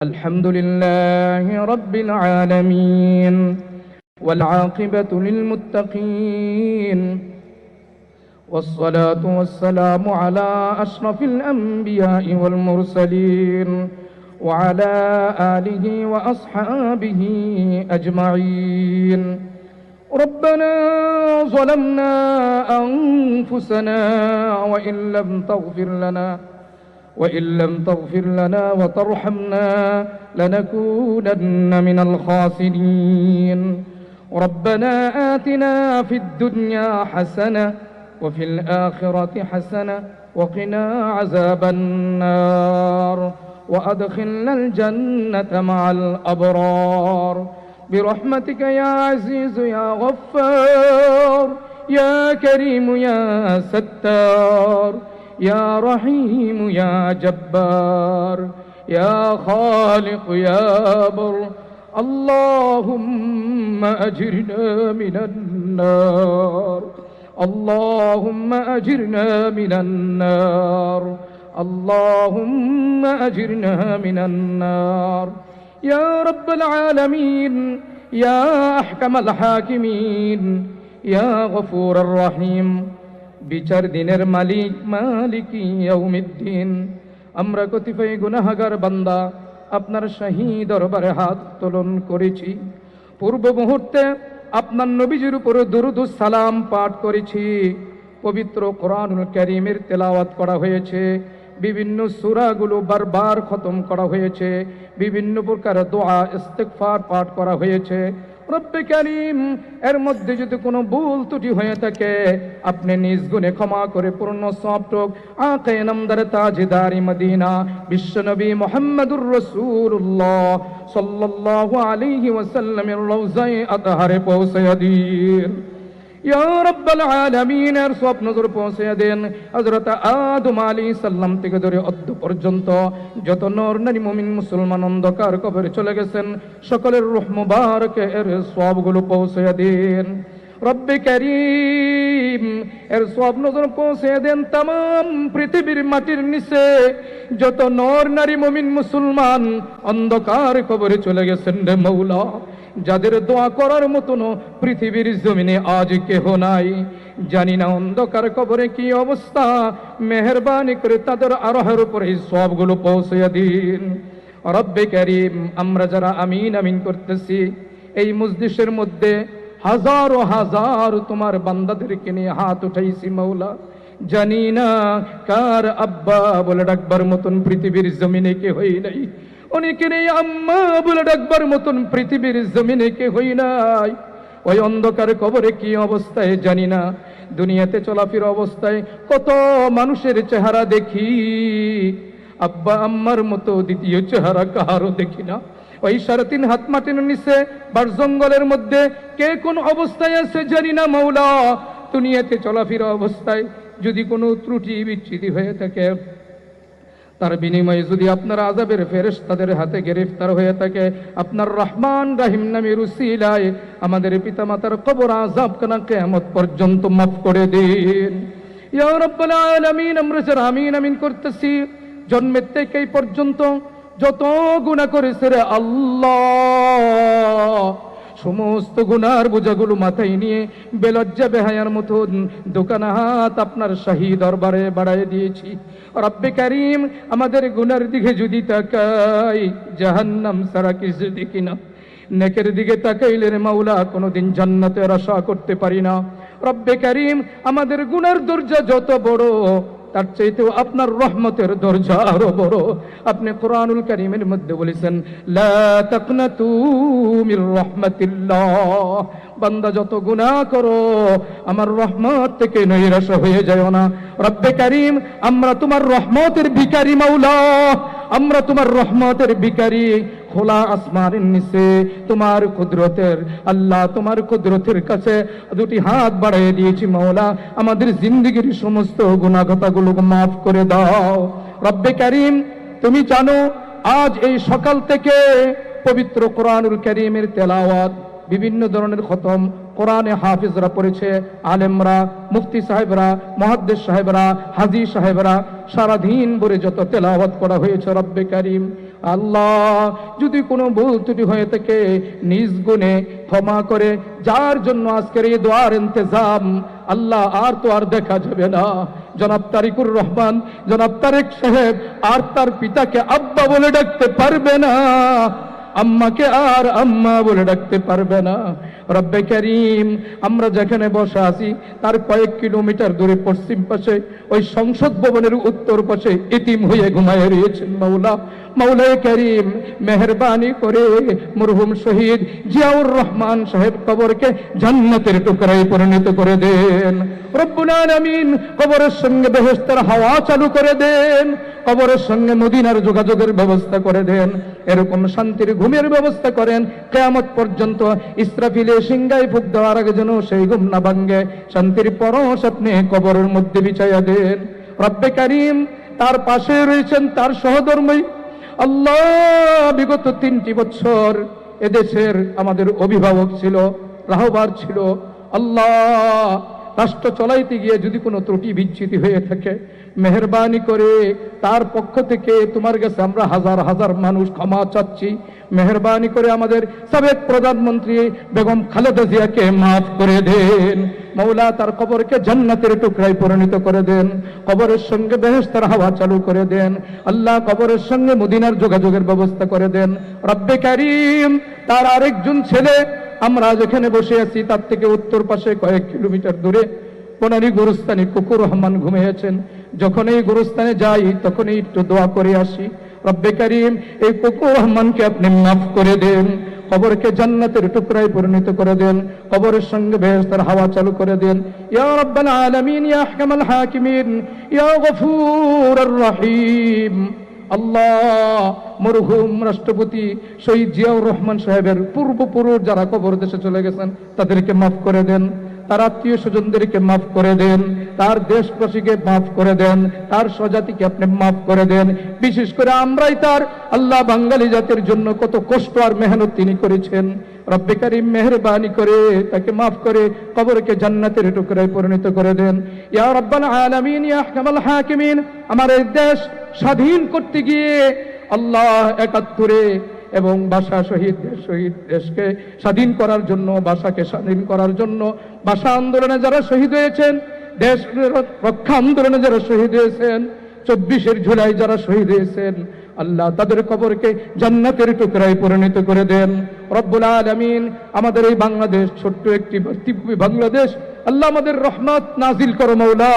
الحمد لله رب العالمين والعاقبة للمتقين والصلاة والسلام على أشرف الأنبياء والمرسلين وعلى آله وأصحابه أجمعين. ربنا ظلمنا أنفسنا وإن لم تغفر لنا وترحمنا لنكونن من الخاسرين. ربنا آتنا في الدنيا حسنة وفي الآخرة حسنة وقنا عذاب النار وأدخلنا الجنة مع الأبرار برحمتك يا عزيز يا غفار يا كريم يا ستار يا رحيم يا جبار يا خالق يا بر. اللهم أجرنا من النار، اللهم أجرنا من النار، اللهم أجرنا من النار يا رب العالمين يا أحكم الحاكمين يا غفور الرحيم বিচার দিনের মালিক মালিকি ইয়াউমিদ্দিন। আমরা কতিপয় গুনাহগার বান্দা আপনার শাহী দরবারে হাত উত্তোলন করেছি। পূর্ব মুহূর্তে আপনার নবীজির উপরে দুরূদ ও সালাম পাঠ করেছি। পবিত্র কোরআনুল কারীমের তেলাওয়াত করা হয়েছে, বিভিন্ন সূরাগুলো বারবার খতম করা হয়েছে, বিভিন্ন প্রকার দোয়া ইস্তিগফার পাঠ করা হয়েছে। রব্বে কারীম, এর মধ্যে যদি কোনো ভুল ত্রুটি হয়ে থাকে আপনি নিজ গুণে ক্ষমা করে পূর্ণ সওয়াব আকা নামদার তাজদারি মদিনা বিশ্বনবী মুহাম্মদুর রাসূলুল্লাহ সাল্লাল্লাহু আলাইহি ওয়াসাল্লামের রওজায়ে আতহারে পৌঁছে দিন ইয়া রাব্বাল আলামিন। এর সওয়াব নজর পৌঁছে দেন। হযরত আদম আলাইহিস সালাম থেকে ধরে অদ্য পর্যন্ত যত নর নারী মুমিন মুসলমান অন্ধকার কবরে চলে গেছেন সকলের রূহ মুবারকে এর সওয়াবগুলো পৌঁছে দেন। রব্বে কারীম, এর সওয়াব নজর পৌঁছে দেন तमाम পৃথিবীর মাটির নিচে যত নর নারী মুমিন মুসলমান অন্ধকার কবরে চলে গেছেন রে মাওলা, যাদের দোয়া করার মতন পৃথিবীর জমিনে আজ কেহ নাই। জানি না অন্ধকার কবরে কি অবস্থা, মেহেরবানি করে তাদের আরোহের উপরে সবগুলো পৌঁছে দিন। রব্বে কারীম, আমরা যারা আমিন আমিন করতেছি এই মজলিসের মধ্যে হাজার হাজার তোমার বান্দাদেরকে নিয়ে হাত উঠাইছি মাওলা। জানি না কার আব্বা বলে ডাকবার মতন পৃথিবীর জমিনে কে হই নাই, অনেকের এই আম্মা বলে ডাকবার মতন পৃথিবীর জমিনে কে হই নাই। ওই অন্ধকার কবরে কি অবস্থায় জানি না। দুনিয়াতে চলাফেরা অবস্থায় কত মানুষের চেহারা দেখি, আব্বা আম্মার মতো দ্বিতীয় চেহারা কাহারও দেখি না। ওই 3.5 হাত মাটির নিচে বার জঙ্গলের মধ্যে কে কোন অবস্থায় আছে জানি না মাওলা। দুনিয়াতে চলাফেরা অবস্থায় যদি কোনো ত্রুটি বিচ্যুতি হয়ে থাকে, তার বিনিময়ে যদি আপনার আযাবের ফেরেশতাদের হাতে গ্রেফতার হয়ে থাকে, আপনার রহমান রহিম নামের উসিলায় আমাদের পিতামাতার কবর আযাব কানা কিয়ামত পর্যন্ত মাফ করে দিন ইয়া রাব্বাল আলামিন। আমরা যারা আমিন আমিন করতেছি জন্মের থেকে এই পর্যন্ত যত গুনাহ করেছে রে আল্লাহ, সমস্ত গুনার বোঝাগুলো মাথায় নিয়ে বেলজ্জা বেহায়ার মতো দোকান হাত আপনার শাহী দরবারে বাড়ায় দিয়েছি। রব্বে কারীম, আমাদের গুনার দিকে যদি তাকাই জাহান্নাম ছাড়া কিছু দেখি না। নেকের দিকে তাকাইলে রে মাওলা কোনোদিন জান্নাতের আশা করতে পারি না। রব্বে কারীম, আমাদের গুনার দরজা যত বড় তার চাইতেও আপনার রহমতের দরজা আরো বড়। আপনি কোরআনুল কারীমের মধ্যে বলেছেন লা তাকনাতু মির রাহমাতিল্লাহ, বান্দা যত গুনাহ করো আমার রহমত থেকে নৈরাশ হয়ে যায় না। রব্বে কারীম, আমরা তোমার রহমতের ভিখারি মাওলা, আমরা তোমার রহমতের ভিখারি। খোলা আসমানের নিচে তোমার কুদরতের আল্লাহ, তোমার কুদরতের কাছে দুটি হাত বাড়িয়ে দিয়েছি মাওলা, আমাদের জিন্দেগীর সমস্ত গুনাহগুলো মাফ করে দাও। রব্বে কারীম, তুমি জানো আজ এই সকাল থেকে পবিত্র কোরআনুল কারীমের তেলাওয়াত বিভিন্ন ধরনের খতম কোরআনে হাফিজরা পড়েছে, আলেমরা, মুফতি সাহেবরা, মুহাদ্দিস সাহেবরা, হাজী সাহেবরা, সারাদিন ভরে যত তেলাওয়াত করা হয়েছে রব্বে কারীম আল্লাহ যদি কোনো ভুল ত্রুটি হয়ে থাকে নিজ গুণে ক্ষমা করে, যার জন্য আজকের এই দোয়ার ইন্তজাম আল্লাহ আর তো আর দেখা যাবে না। জনাব তারিকুর রহমান, জনাব তারেক সাহেব আর তার পিতাকে আব্বা বলে ডাকতে পারবে না, আম্মাকে আর আম্মা বলে ডাকতে পারবে না। রব্বে কারীম, আমরা যেখানে বসে আছি তার কয়েক কিলোমিটার দূরে পশ্চিম পাশে ওই সংসদ ভবনের উত্তর পাশে এতিম হয়ে ঘুমায় রয়েছেন মাওলা। মাওলায়ে কারীম, মেহেরবানি করে মরহুম শহীদ জিয়াউর রহমান সাহেব কবরকে জান্নাতের টুকরায় পরিণত করে দেন। রব্বুল আলামিন কবরের সঙ্গে বেহেশতের হাওয়া চালু করে দেন, কবরের সঙ্গে মদিনার যোগাযোগের ব্যবস্থা করে দেন, এরকম শান্তির ঘুমের ব্যবস্থা করেন। কিয়ামত পর্যন্ত ইসরাফিলে সিংহায় ফুঁক দেওয়ার আগে যেন সেই ঘুম না ভাঙ্গে, শান্তির পরশ আপনি কবরের মধ্যে বিছাইয়া দেন। রব্বে কারীম, তার পাশে রয়েছেন তার সহধর্মী আল্লাহ। বিগত 3টি বছর এদেশের আমাদের অভিভাবক ছিল, রাহবার ছিল। আল্লাহ, রাষ্ট্র চলাইতে গিয়ে যদি কোনো ত্রুটি বিচ্যুতি হয়ে থাকে, মেহেরবানি করে তার পক্ষ থেকে তোমার কাছে আমরা হাজার হাজার মানুষ ক্ষমা চাচ্ছি। মেহেরবানি করে আমাদের সাবেক প্রধানমন্ত্রী বেগম খালেদা জিয়াকে মাফ করে দেন। মৌলা, তার কবরকে জান্নাতের টুকরায় পরিণত করে দেন, কবরের সঙ্গে বেহেশতের হাওয়া চালু করে দেন। আল্লাহ, কবরের সঙ্গে মদিনার যোগাযোগের ব্যবস্থা করে দেন। রব্বে কারীম, তার আরেকজন ছেলে আমরা যেখানে বসে আছি তার থেকে উত্তর পাশে কয়েক কিলোমিটার দূরে বনানী গোরস্তানে কুকুর রহমান ঘুমিয়েছেন। যখন এই গোরস্তানে যাই তখনই একটু দোয়া করে আসি। রব্বে কারীম, এই কুকুর রহমানকে আপনি মাফ করে দেন, কবরকে জান্নাতের টুকরায় পরিণত করে দেন, কবরের সঙ্গে বেহেশতের হাওয়া চালু করে দেন। ইয়া রাব্বাল আলামিন, ইয়া আহকামাল হাকিমিন, ইয়া গফুরুর রহিম। আল্লাহ, মরহুম রাষ্ট্রপতি শহীদ জিয়াউর রহমান সাহেবের পূর্বপুরুষ যারা কবর দেশে চলে গেছেন তাদেরকে মাফ করে দেন, তার আত্মীয় স্বজনদেরকে মাফ করে দেন, তার দেশবাসীকে মাফ করে দেন, তার স্বজাতিকে আপনি মাফ করে দেন। বিশেষ করে আমরাই তার আল্লাহ বাঙালি জাতির জন্য কত কষ্ট আর মেহনত তিনি করেছেন। রব্বে কারীম, মেহেরবানি করে তাকে মাফ করে কবরকে জান্নাতের টুকরায় পরিণত করে দেন। ইয়া রাব্বাল আলামিন, ইয়া আহকামাল হাকিমিন, আমার এই দেশ স্বাধীন করতে গিয়ে আল্লাহ ৭১ এবং ভাষা শহীদ দেশকে স্বাধীন করার জন্য, ভাষাকে স্বাধীন করার জন্য, ভাষা আন্দোলনে যারা শহীদ হয়েছেন, দেশ রক্ষা আন্দোলনে যারা শহীদ হয়েছেন, ২৪শে জুলাই যারা শহীদ হয়েছেন, আল্লাহ তাদের কবরকে জান্নাতের টুকরায় পরিণত করে দেন। রব্বুল আলামিন, আমাদের এই বাংলাদেশ ছোট্ট একটি বাংলাদেশ, আল্লাহ আমাদের রহমত নাজিল করো মাওলা,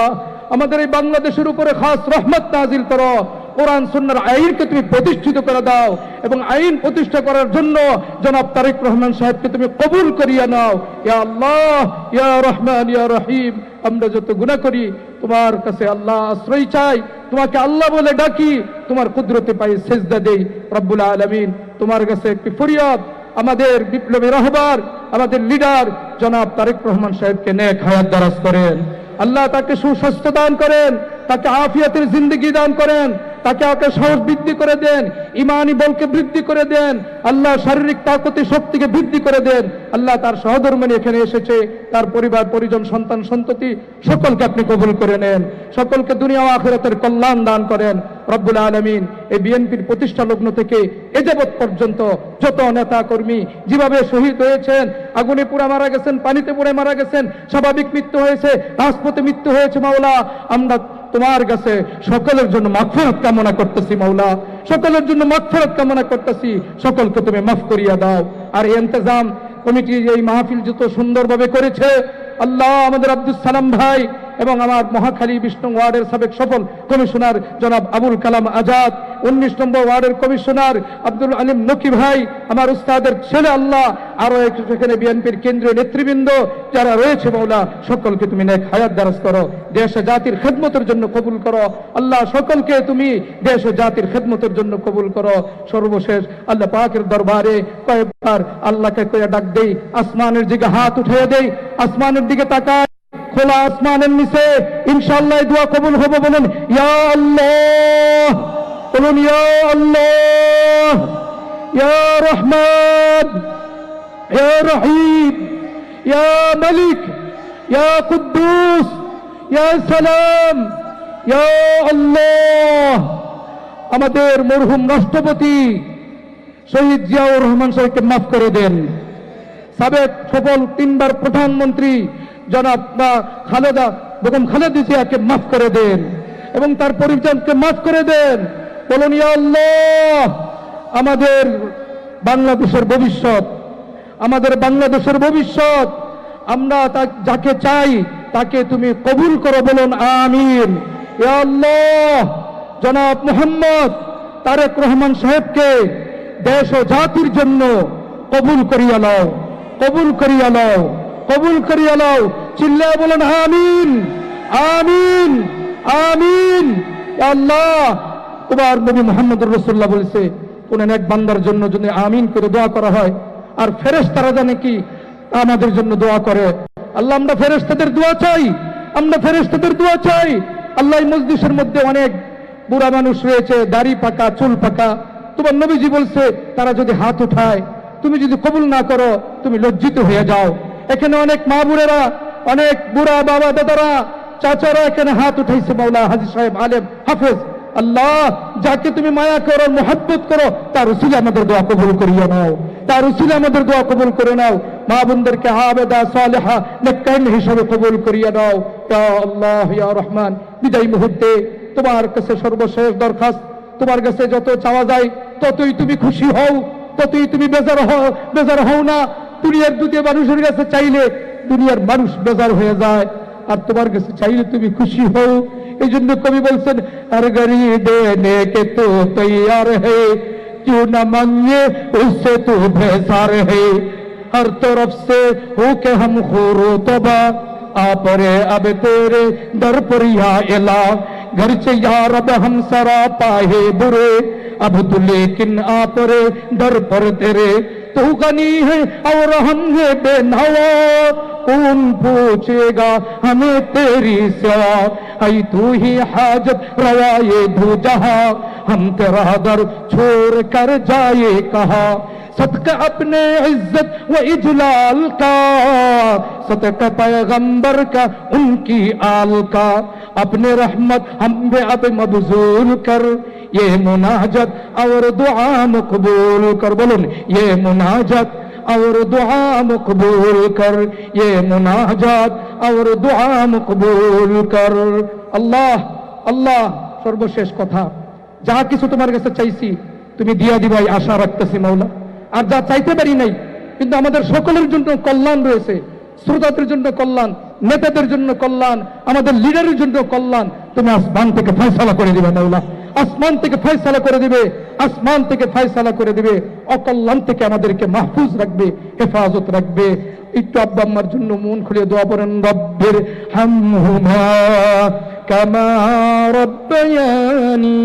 আমাদের এই বাংলাদেশের উপরে খাস রহমত নাজিল করো। কোরআন সুন্নাহর আইনকে তুমি প্রতিষ্ঠিত করে দাও এবং আইন প্রতিষ্ঠা করার জন্য জনাব তারেক রহমান সাহেবকে তুমি কবুল করিয়া নাও। ইয়া আল্লাহ, ইয়া রহমান, ইয়া রহিম, আমরা যত গুনাহ করি তোমার কাছে আল্লাহ আশ্রয় চাই, তোমাকে আল্লাহ বলে ডাকি, তোমার কুদরতে পাই সেজদা দেই। রব্বুল আলামিন, তোমার কাছে একটি ফরিয়াদ, আমাদের বিপ্লবী রাহবার, আমাদের লিডার জনাব তারেক রহমান সাহেবকে নেক হায়াত দারাজ করেন। আল্লাহ তাকে সুস্বাস্থ্য দান করেন, তাকে আফিয়াতের জিন্দগি দান করেন, তাকে সাহস বৃদ্ধি করে দেন, ইমানি বলকে বৃদ্ধি করে দেন। আল্লাহ শারীরিক তাকতে শক্তিকে বৃদ্ধি করে দেন। আল্লাহ তার সহধর্মিনী এখানে এসেছে, তার পরিবার পরিজন সন্তান সন্ততি সকলকে আপনি কবুল করে নেন, সকলকে দুনিয়া ও আখিরাতের কল্যাণ দান করেন। রব্বুল আলামিন, এই বিএনপির প্রতিষ্ঠা লগ্ন থেকে এ যাবৎ পর্যন্ত যত নেতা কর্মী যেভাবে শহীদ হয়েছেন, আগুনে পুড়ে মারা গেছেন, পানিতে পুড়ে মারা গেছেন, স্বাভাবিক মৃত্যু হয়েছে, রাজপথে মৃত্যু হয়েছে, মাওলা আমরা তোমার কাছে সকলের জন্য মাগফিরাত কামনা করতেছি। মাওলা, সকলের জন্য মাগফিরাত কামনা করতেছি, সকলকে তুমি মাফ করিয়া দাও। আর এই ইন্তজাম কমিটি এই মাহফিল যত সুন্দরভাবে করেছে, আল্লাহ আমাদের আব্দুল সালাম ভাই এবং আমার মহাখালী ২০ নং ওয়ার্ডের সাবেক সফল কমিশনার জনাব আবুল কালাম আজাদ, ১৯ নম্বর ওয়ার্ডের কমিশনার আব্দুল আলিম নকি ভাই, আমার উস্তাদের ছেলে, আল্লাহ আরো সেখানে বিএনপির কেন্দ্রীয় নেতৃবৃন্দ যারা রয়েছে, মাওলা সকলকে তুমি নেক হায়াত দারাজ করো, দেশ ও জাতির খেদমতের জন্য কবুল করো। আল্লাহ সকলকে তুমি দেশ ও জাতির খেদমতের জন্য কবুল করো। সর্বশেষ আল্লাহ পাকের দরবারে কয়েকবার আল্লাহকে কয়ে ডাক দেই, আসমানের দিকে হাত উঠিয়ে দেই, আসমানের দিকে তাকাই, খোলা আসমানের নিচে ইনশাআল্লাহ দোয়া কবুল হবে। বলুন ইয়া আল্লাহ, বলুন ইয়া আল্লাহ, ইয়া রহমান, ইয়া রহিম, ইয়া মালিক, ইয়া কুদ্দুস, ইয়া সালাম, ইয়া আল্লাহ। আমাদের মরহুম রাষ্ট্রপতি শহীদ জিয়াউর রহমান সাহেবকে মাফ করে দেন। সাবেক সফল 3 বার প্রধানমন্ত্রী জনাব খালেদা বেগম খালেদা জিয়াকে মাফ করে দেন এবং তার পরিজনকে মাফ করে দেন। বলুন ইয়া আল্লাহ, আমাদের বাংলাদেশের ভবিষ্যৎ, আমাদের বাংলাদেশের ভবিষ্যৎ, আমরা যাকে চাই তাকে তুমি কবুল করো, বলুন আমিন। ইয়া আল্লাহ, জনাব মোহাম্মদ তারেক রহমান সাহেবকে দেশ ও জাতির জন্য কবুল করিয়া নাও, কবুল করিয়া নাও, কবুল করিয়া নাও। চিল্লায় বলুন আমিন, আমিন, আমিন। ইয়া আল্লাহ, তোমার নবী মুহাম্মদুর রাসূলুল্লাহ বলেছে কোন এক বান্দার জন্য যদি আমিন করে দোয়া করা হয় আর ফেরেশতারা জানে কি আমাদের জন্য দোয়া করে। আল্লাহ, আমরা ফেরেশতাদের দোয়া চাই, আমরা ফেরেশতাদের দোয়া চাই। আল্লাহ, এই মজলিসের মধ্যে অনেক বুড়া মানুষ রয়েছে, দাড়ি পাকা, চুল পাকা। তোমার নবীজি বলছে তারা যদি হাত উঠায়, তুমি যদি কবুল না করো, তুমি লজ্জিত হয়ে যাও। এখানে অনেক মা বোনেরা, অনেক বুড়া বাবা দাদারা, চাচারা এখানে হাত উঠাইছে। মাওলা হাজী সাহেব, আলেম, হাফেজ, আল্লাহ যাকে তুমি মায়া করো, মোহাব্বত করো, তার উসিলে আমাদের দোয়া কবুল করিয়ে নাও, তার উসিলে আমাদের দোয়া কবুল করে নাও। মা বোনদেরকে আবেদা সালেহা নেককার হিসাবে কবুল করিয়ে নাও। ইয়া আল্লাহ, ইয়া রহমান, বিদায় মুহূর্তে তোমার কাছে সর্বশেষ দরখাস্ত, তোমার কাছে যত চাওয়া যায় ততই তুমি খুশি হও, ততই তুমি বেজার হও না। দুনিয়ার দুনিয়া মানুষের কাছে চাইলে দুনিয়ার মানুষ বেজার হয়ে যায়, আর তোমার কাছে চাইলে তুমি খুশি হও। এই জন্য কবি বলছেন, আর গরি দেনে কে তো তৈয়ার হে, क्यों न मांगे उससे तू बेजार है, हर तरफ से हो के हम खूरो तबा, आ परे अब तेरे दर पर या इला, घर से यार अब हम सरा पाए बुरे, अब तू लेकिन आ परे दर पर तेरे, तू गनी है और हम है बेनवा, कौन पूछेगा हमें तेरी सिवा, आई तू ही हाजत रवाए दू जहां, हम तेरा दर छोड़ कर जाए कहा, सदका अपने इज्जत व इजलाल का, सदका पैगंबर का उनकी आल का, अपने रहमत हम पे अब मबजूल कर, ये मुनाजत और दुआ मकबूल कर। बोलून ये मुनाजत और दुआ मकबूल कर, ये मुनाजात और दुआ मकबूल कर। अल्लाह अल्लाह, সর্বশেষ কথা, যা কিছু তোমার কাছে চাইছি তুমি দিয়া দিবাই আশা রাখতেছি মাওলা। আর যা চাইতে পারি নাই, কিন্তু আমাদের সকলের জন্য কল্যাণ রয়েছে, শ্রোতাদের জন্য কল্যাণ, নেতাদের জন্য কল্যাণ, আমাদের লিডারের জন্য কল্যাণ। তুমি আসমান থেকে ফয়সালা করে দিবে মাওলা, আসমান থেকে ফয়সালা করে দিবে, আসমান থেকে ফয়সালা করে দিবে। অকল্যাণ থেকে আমাদেরকে মাহফুজ রাখবে, হেফাজত রাখবে। একটু আব্বা আম্মার জন্য মন খুলে দোয়া করেন। রব্বির হামহুমা কামা রব্বায়ানি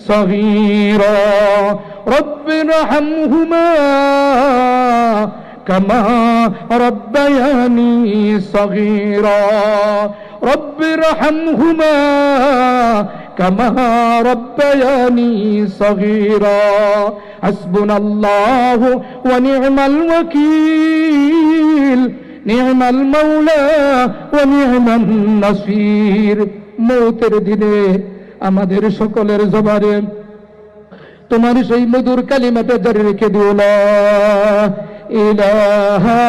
সগীরা, রব্বির হামহুমা কামা রব্বায়ানি সগীরা, রব্বির হামহুমা কামা রব্বায়ানি সগীরা, হাসবুনাল্লাহু ওয়া নি'মাল ওয়াকিল, নি'মাল মাওলা ওয়া নি'মান নাসির। মৌতের দিনে আমাদের সকলের জবানে তোমার সেই মধুর কালিমাটা জারি রেখে দিও, লা ইলাহা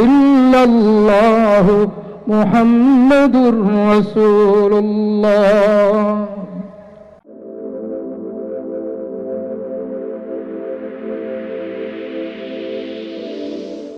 ইল্লাল্লাহু মুহাম্মাদুর রাসূলুল্লাহ।